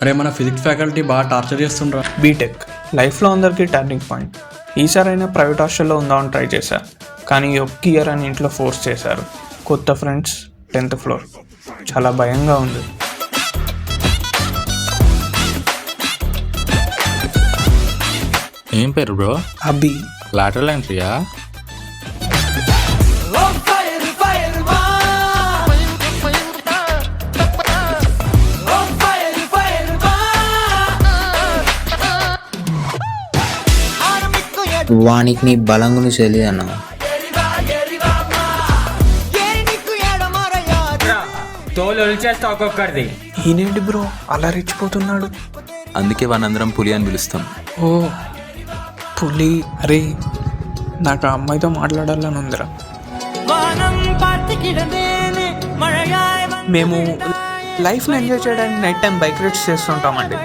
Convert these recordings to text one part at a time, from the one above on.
అరే మన physics faculty బాగా టార్చర్ చేస్తుండ్రా. బీటెక్ లైఫ్లో అందరికీ టర్నింగ్ పాయింట్. ఈసారైనా ప్రైవేట్ హాస్టల్లో ఉందామని ట్రై చేశా, కానీ ఒక్క ఇయర్ అని ఇంట్లో ఫోర్స్ చేశారు. కొత్త ఫ్రెండ్స్, 10th ఫ్లోర్, చాలా భయంగా ఉంది. ఏం పేరు బ్రో? అబ్బి. లాటరల్ ఎంట్రీయా? వానికి నీ బలం గురించి తెలియదు అన్న. ఈయనేంటి బ్రో అలా రెచ్చిపోతున్నాడు? అందుకే వానందరం పులి అని పిలుస్తాం. ఓ పులి. అరే నాకు ఆ అమ్మాయితో మాట్లాడాలని ఉందిరా. మేము లైఫ్ని ఎంజాయ్ చేయడానికి నైట్ టైం బైక్ రైడ్స్ చేస్తుంటామండి.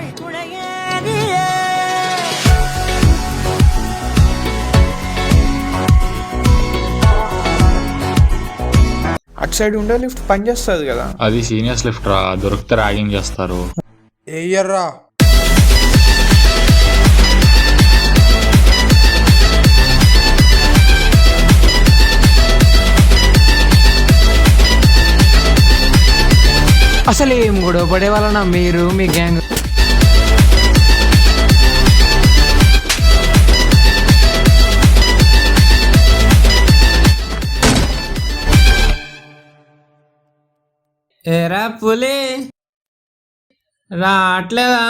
అటు సైడ్ ఉండే లిఫ్ట్ పనిచేస్తుంది కదా. అది సీనియర్స్ లిఫ్ట్ రా, దొరికితే ర్యాగింగ్ చేస్తారు. ఏయ్యర్రా అసలు ఏం గొడవ పడే వాళ్ళనా మీరు మీ గ్యాంగ్? ఏరా పులి రావట్లేదా?